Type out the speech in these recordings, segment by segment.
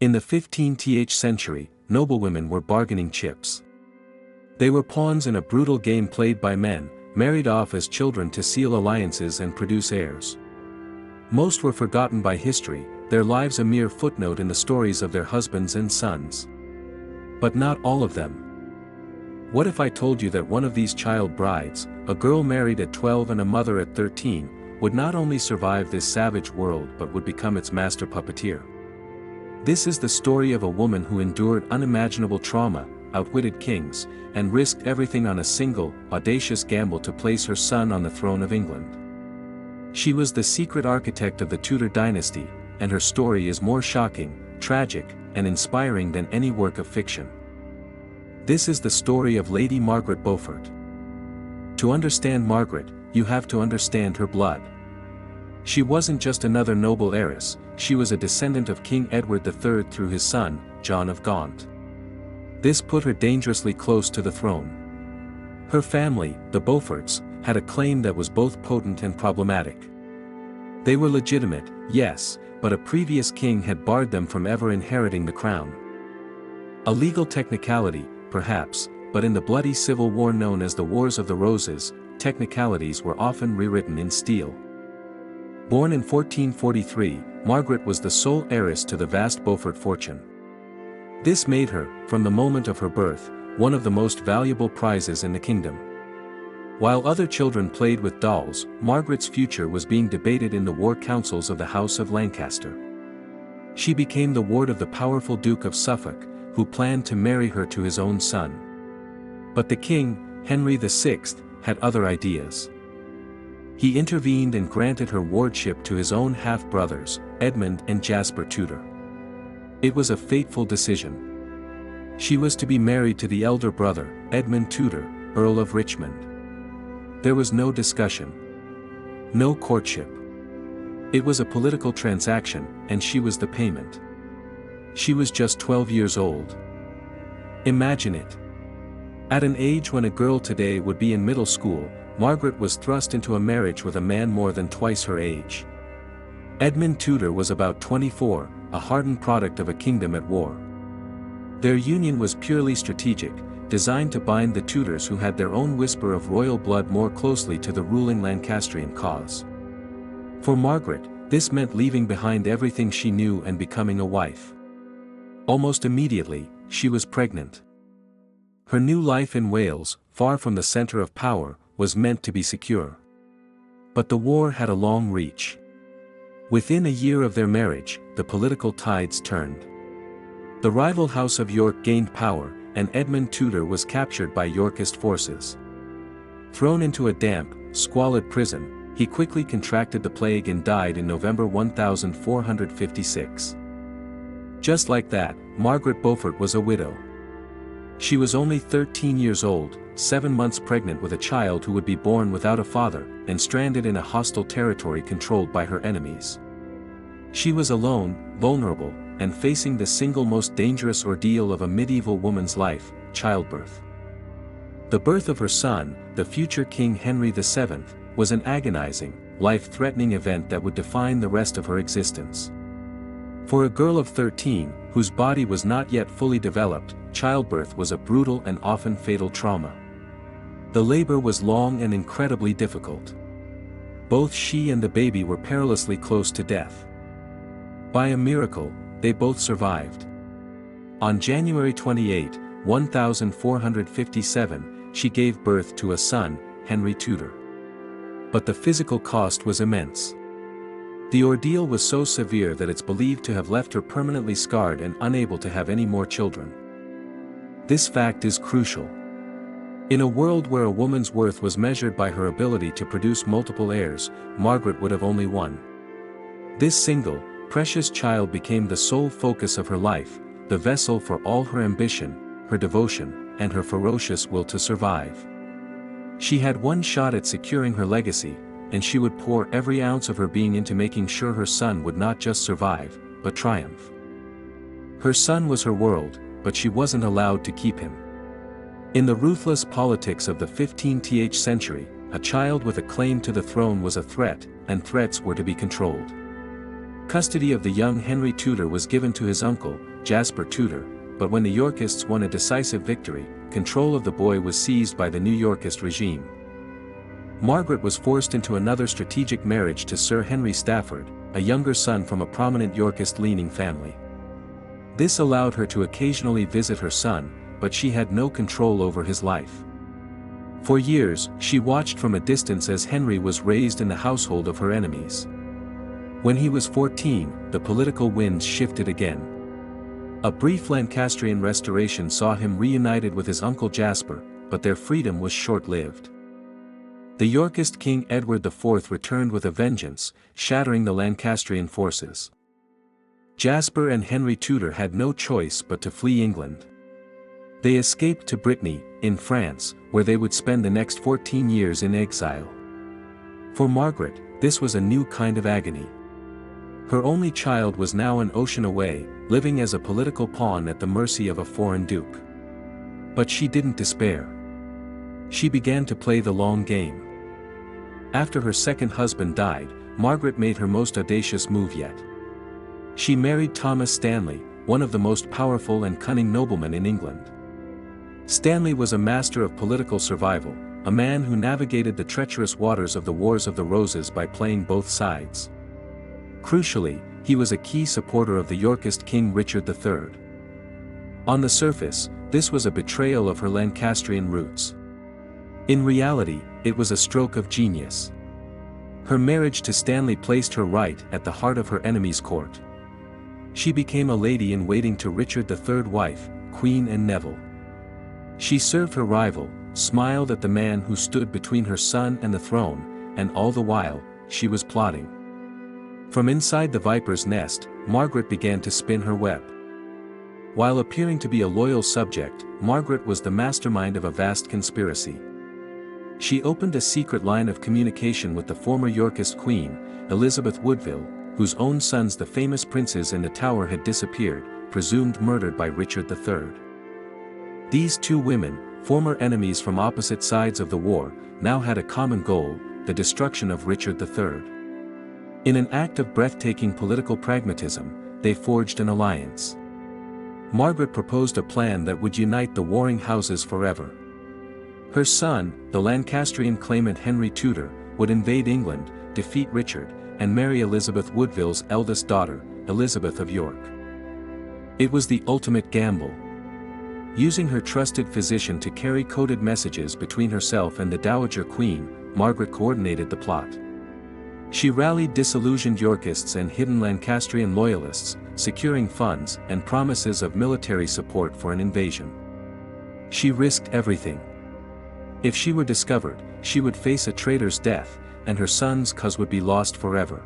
In the 15th century, noblewomen were bargaining chips. They were pawns in a brutal game played by men, married off as children to seal alliances and produce heirs. Most were forgotten by history, their lives a mere footnote in the stories of their husbands and sons. But not all of them. What if I told you that one of these child brides, a girl married at 12 and a mother at 13, would not only survive this savage world but would become its master puppeteer? This is the story of a woman who endured unimaginable trauma, outwitted kings, and risked everything on a single, audacious gamble to place her son on the throne of England. She was the secret architect of the Tudor dynasty, and her story is more shocking, tragic, and inspiring than any work of fiction. This is the story of Lady Margaret Beaufort. To understand Margaret, you have to understand her blood. She wasn't just another noble heiress, she was a descendant of King Edward III through his son, John of Gaunt. This put her dangerously close to the throne. Her family, the Beauforts, had a claim that was both potent and problematic. They were legitimate, yes, but a previous king had barred them from ever inheriting the crown. A legal technicality, perhaps, but in the bloody civil war known as the Wars of the Roses, technicalities were often rewritten in steel. Born in 1443, Margaret was the sole heiress to the vast Beaufort fortune. This made her, from the moment of her birth, one of the most valuable prizes in the kingdom. While other children played with dolls, Margaret's future was being debated in the war councils of the House of Lancaster. She became the ward of the powerful Duke of Suffolk, who planned to marry her to his own son. But the king, Henry VI, had other ideas. He intervened and granted her wardship to his own half-brothers, Edmund and Jasper Tudor. It was a fateful decision. She was to be married to the elder brother, Edmund Tudor, Earl of Richmond. There was no discussion. No courtship. It was a political transaction, and she was the payment. She was just 12 years old. Imagine it. At an age when a girl today would be in middle school, Margaret was thrust into a marriage with a man more than twice her age. Edmund Tudor was about 24, a hardened product of a kingdom at war. Their union was purely strategic, designed to bind the Tudors who had their own whisper of royal blood more closely to the ruling Lancastrian cause. For Margaret, this meant leaving behind everything she knew and becoming a wife. Almost immediately, she was pregnant. Her new life in Wales, far from the center of power, was meant to be secure. But the war had a long reach. Within a year of their marriage, the political tides turned. The rival House of York gained power, and Edmund Tudor was captured by Yorkist forces. Thrown into a damp, squalid prison, he quickly contracted the plague and died in November 1456. Just like that, Margaret Beaufort was a widow. She was only 13 years old, 7 months pregnant with a child who would be born without a father, and stranded in a hostile territory controlled by her enemies. She was alone, vulnerable, and facing the single most dangerous ordeal of a medieval woman's life, childbirth. The birth of her son, the future King Henry VII, was an agonizing, life-threatening event that would define the rest of her existence. For a girl of 13, whose body was not yet fully developed, childbirth was a brutal and often fatal trauma. The labor was long and incredibly difficult. Both she and the baby were perilously close to death. By a miracle, they both survived. On January 28, 1457, she gave birth to a son, Henry Tudor. But the physical cost was immense. The ordeal was so severe that it's believed to have left her permanently scarred and unable to have any more children. This fact is crucial. In a world where a woman's worth was measured by her ability to produce multiple heirs, Margaret would have only one. This single, precious child became the sole focus of her life, the vessel for all her ambition, her devotion, and her ferocious will to survive. She had one shot at securing her legacy, and she would pour every ounce of her being into making sure her son would not just survive, but triumph. Her son was her world, but she wasn't allowed to keep him. In the ruthless politics of the 15th century, a child with a claim to the throne was a threat, and threats were to be controlled. Custody of the young Henry Tudor was given to his uncle, Jasper Tudor, but when the Yorkists won a decisive victory, control of the boy was seized by the new Yorkist regime. Margaret was forced into another strategic marriage to Sir Henry Stafford, a younger son from a prominent Yorkist-leaning family. This allowed her to occasionally visit her son, but she had no control over his life. For years, she watched from a distance as Henry was raised in the household of her enemies. When he was 14, the political winds shifted again. A brief Lancastrian restoration saw him reunited with his uncle Jasper, but their freedom was short-lived. The Yorkist King Edward IV returned with a vengeance, shattering the Lancastrian forces. Jasper and Henry Tudor had no choice but to flee England. They escaped to Brittany, in France, where they would spend the next 14 years in exile. For Margaret, this was a new kind of agony. Her only child was now an ocean away, living as a political pawn at the mercy of a foreign duke. But she didn't despair. She began to play the long game. After her second husband died, Margaret made her most audacious move yet. She married Thomas Stanley, one of the most powerful and cunning noblemen in England. Stanley was a master of political survival, a man who navigated the treacherous waters of the Wars of the Roses by playing both sides. Crucially, he was a key supporter of the Yorkist King Richard III. On the surface, this was a betrayal of her Lancastrian roots. In reality, it was a stroke of genius. Her marriage to Stanley placed her right at the heart of her enemy's court. She became a lady-in-waiting to Richard III's wife, Queen Anne Neville. She served her rival, smiled at the man who stood between her son and the throne, and all the while, she was plotting. From inside the viper's nest, Margaret began to spin her web. While appearing to be a loyal subject, Margaret was the mastermind of a vast conspiracy. She opened a secret line of communication with the former Yorkist queen, Elizabeth Woodville, whose own sons, the famous princes in the Tower, had disappeared, presumed murdered by Richard III. These two women, former enemies from opposite sides of the war, now had a common goal: the destruction of Richard III. In an act of breathtaking political pragmatism, they forged an alliance. Margaret proposed a plan that would unite the warring houses forever. Her son, the Lancastrian claimant Henry Tudor, would invade England, defeat Richard, and marry Elizabeth Woodville's eldest daughter, Elizabeth of York. It was the ultimate gamble. Using her trusted physician to carry coded messages between herself and the Dowager Queen, Margaret coordinated the plot. She rallied disillusioned Yorkists and hidden Lancastrian loyalists, securing funds and promises of military support for an invasion. She risked everything. If she were discovered, she would face a traitor's death, and her son's cause would be lost forever.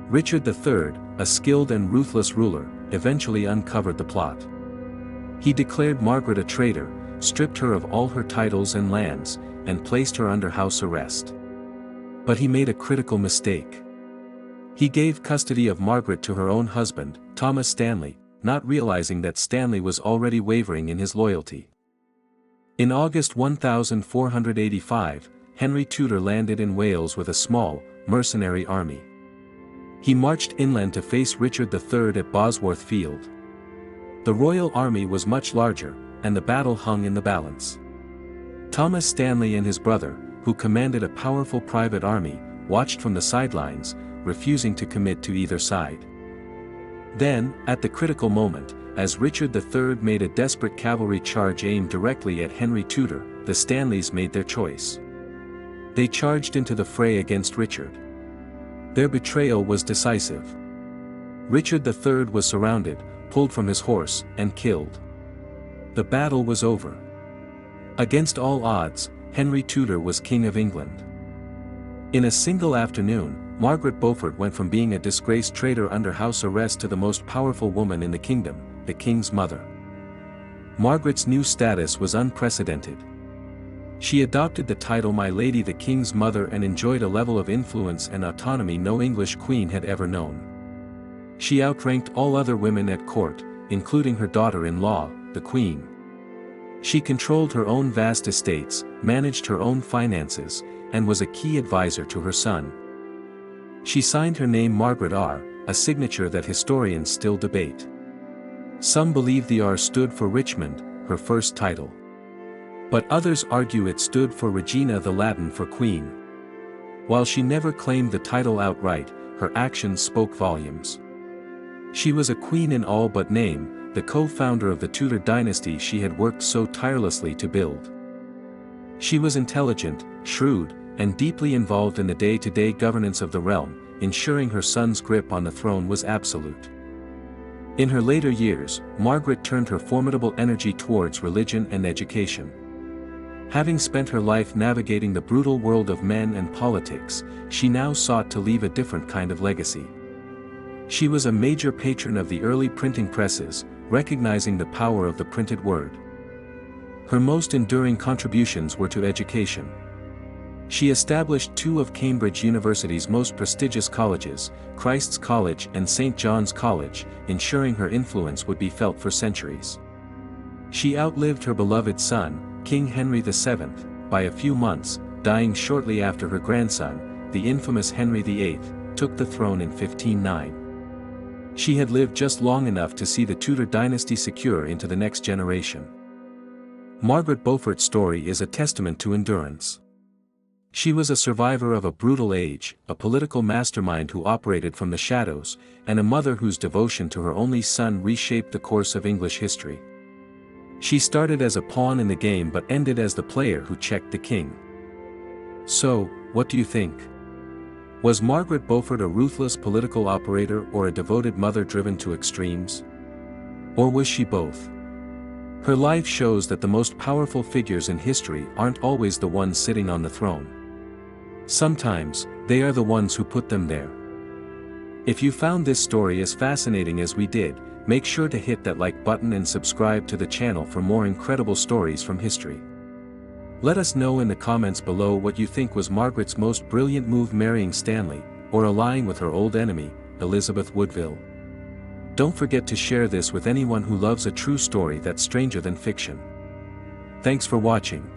Richard III, a skilled and ruthless ruler, eventually uncovered the plot. He declared Margaret a traitor, stripped her of all her titles and lands, and placed her under house arrest. But he made a critical mistake. He gave custody of Margaret to her own husband, Thomas Stanley, not realizing that Stanley was already wavering in his loyalty. In August 1485, Henry Tudor landed in Wales with a small, mercenary army. He marched inland to face Richard III at Bosworth Field. The royal army was much larger, and the battle hung in the balance. Thomas Stanley and his brother, who commanded a powerful private army, watched from the sidelines, refusing to commit to either side. Then, at the critical moment, as Richard III made a desperate cavalry charge aimed directly at Henry Tudor, the Stanleys made their choice. They charged into the fray against Richard. Their betrayal was decisive. Richard III was surrounded, pulled from his horse, and killed. The battle was over. Against all odds, Henry Tudor was King of England. In a single afternoon, Margaret Beaufort went from being a disgraced traitor under house arrest to the most powerful woman in the kingdom, the king's mother. Margaret's new status was unprecedented. She adopted the title My Lady the King's Mother and enjoyed a level of influence and autonomy no English queen had ever known. She outranked all other women at court, including her daughter-in-law, the Queen. She controlled her own vast estates, managed her own finances, and was a key advisor to her son. She signed her name Margaret R., a signature that historians still debate. Some believe the R stood for Richmond, her first title. But others argue it stood for Regina, the Latin for Queen. While she never claimed the title outright, her actions spoke volumes. She was a queen in all but name, the co-founder of the Tudor dynasty she had worked so tirelessly to build. She was intelligent, shrewd, and deeply involved in the day-to-day governance of the realm, ensuring her son's grip on the throne was absolute. In her later years, Margaret turned her formidable energy towards religion and education. Having spent her life navigating the brutal world of men and politics, she now sought to leave a different kind of legacy. She was a major patron of the early printing presses, recognizing the power of the printed word. Her most enduring contributions were to education. She established two of Cambridge University's most prestigious colleges, Christ's College and St. John's College, ensuring her influence would be felt for centuries. She outlived her beloved son, King Henry VII, by a few months, dying shortly after her grandson, the infamous Henry VIII, took the throne in 1509. She had lived just long enough to see the Tudor dynasty secure into the next generation. Margaret Beaufort's story is a testament to endurance. She was a survivor of a brutal age, a political mastermind who operated from the shadows, and a mother whose devotion to her only son reshaped the course of English history. She started as a pawn in the game but ended as the player who checked the king. So, what do you think? Was Margaret Beaufort a ruthless political operator or a devoted mother driven to extremes? Or was she both? Her life shows that the most powerful figures in history aren't always the ones sitting on the throne. Sometimes, they are the ones who put them there. If you found this story as fascinating as we did, make sure to hit that like button and subscribe to the channel for more incredible stories from history. Let us know in the comments below what you think was Margaret's most brilliant move, marrying Stanley, or allying with her old enemy, Elizabeth Woodville. Don't forget to share this with anyone who loves a true story that's stranger than fiction. Thanks for watching.